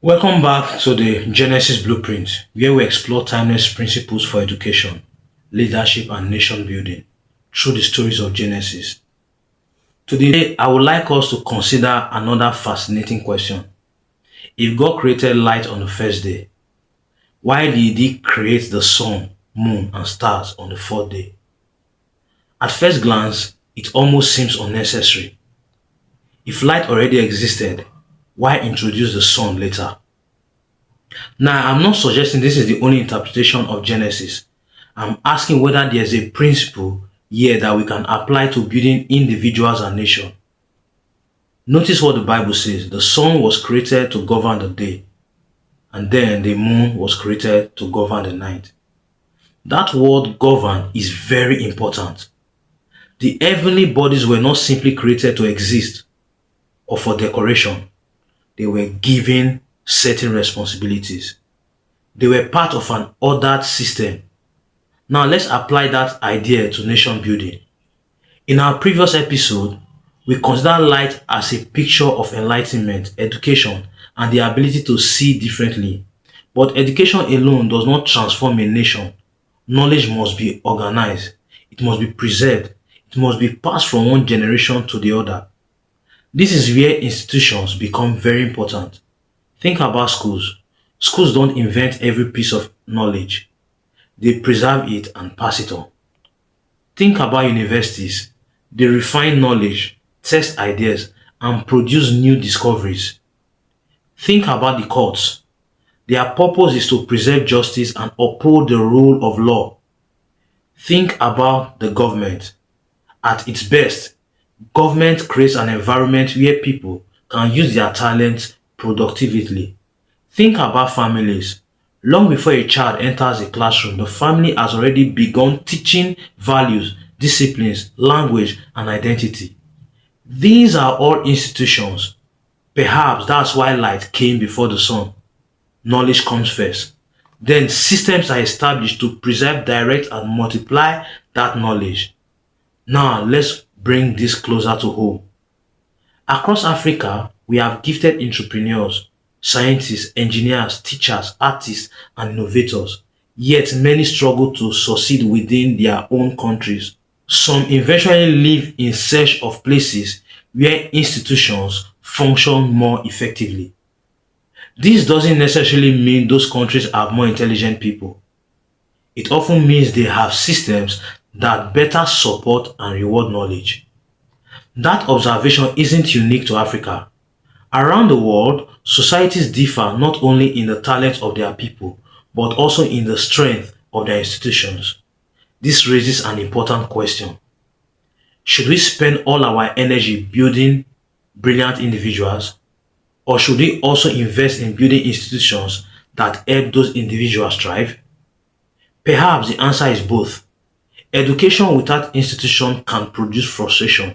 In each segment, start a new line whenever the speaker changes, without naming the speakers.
Welcome back to the Genesis Blueprint, where we explore timeless principles for education, leadership, and nation building through the stories of Genesis. Today, I would like us to consider another fascinating question. If God created light on the first day, why did He create the sun, moon, and stars on the fourth day? At first glance, it almost seems unnecessary. If light already existed, why introduce the sun later? Now, I'm not suggesting this is the only interpretation of Genesis. I'm asking whether there's a principle here that we can apply to building individuals and nations. Notice what the Bible says. The sun was created to govern the day, and then the moon was created to govern the night. That word govern is very important. The heavenly bodies were not simply created to exist or for decoration. They were given certain responsibilities. They were part of an ordered system. Now let's apply that idea to nation building. In our previous episode, we considered light as a picture of enlightenment, education, and the ability to see differently. But education alone does not transform a nation. Knowledge must be organized. It must be preserved. It must be passed from one generation to the other. This is where institutions become very important. Think about schools. Schools don't invent every piece of knowledge. They preserve it and pass it on. Think about universities. They refine knowledge, test ideas, and produce new discoveries. Think about the courts. Their purpose is to preserve justice and uphold the rule of law. Think about the government. At its best, government creates an environment where people can use their talents productively. Think about families. Long before a child enters a classroom, the family has already begun teaching values, disciplines, language, and identity. These are all institutions. Perhaps that's why light came before the sun. Knowledge comes first. Then systems are established to preserve, direct, and multiply that knowledge. Now let's bring this closer to home. Across Africa, we have gifted entrepreneurs, scientists, engineers, teachers, artists, and innovators. Yet many struggle to succeed within their own countries. Some eventually live in search of places where institutions function more effectively. This doesn't necessarily mean those countries have more intelligent people. It often means they have systems that better support and reward knowledge. That observation isn't unique to Africa. Around the world, societies differ not only in the talent of their people, but also in the strength of their institutions. This raises an important question. Should we spend all our energy building brilliant individuals, or should we also invest in building institutions that help those individuals thrive? Perhaps the answer is both. Education without institution can produce frustration.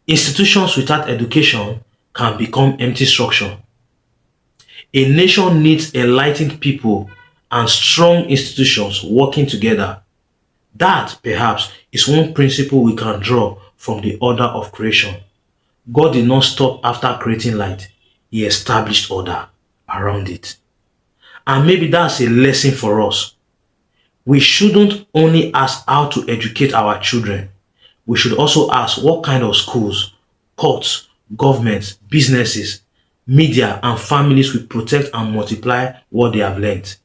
Institutions without education can become empty structure. A nation needs enlightened people and strong institutions working together. That, perhaps, is one principle we can draw from the order of creation. God did not stop after creating light. He established order around it. And maybe that's a lesson for us. We shouldn't only ask how to educate our children. We should also ask what kind of schools, courts, governments, businesses, media, and families will protect and multiply what they have learned.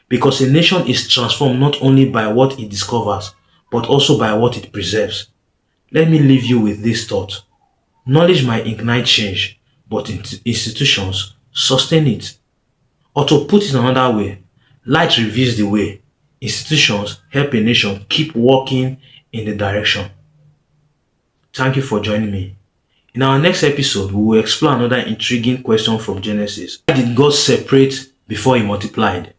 Because a nation is transformed not only by what it discovers, but also by what it preserves. Let me leave you with this thought. Knowledge might ignite change, but institutions sustain it. Or to put it another way, light reveals the way. Institutions help a nation keep walking in the direction. Thank you for joining me. In our next episode, we will explore another intriguing question from Genesis. Why did God separate before He multiplied?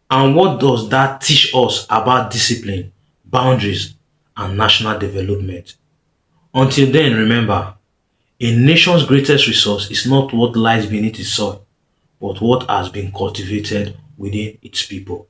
And what does that teach us about discipline, boundaries, and national development? Until then, remember, a nation's greatest resource is not what lies beneath its soil, but what has been cultivated within its people.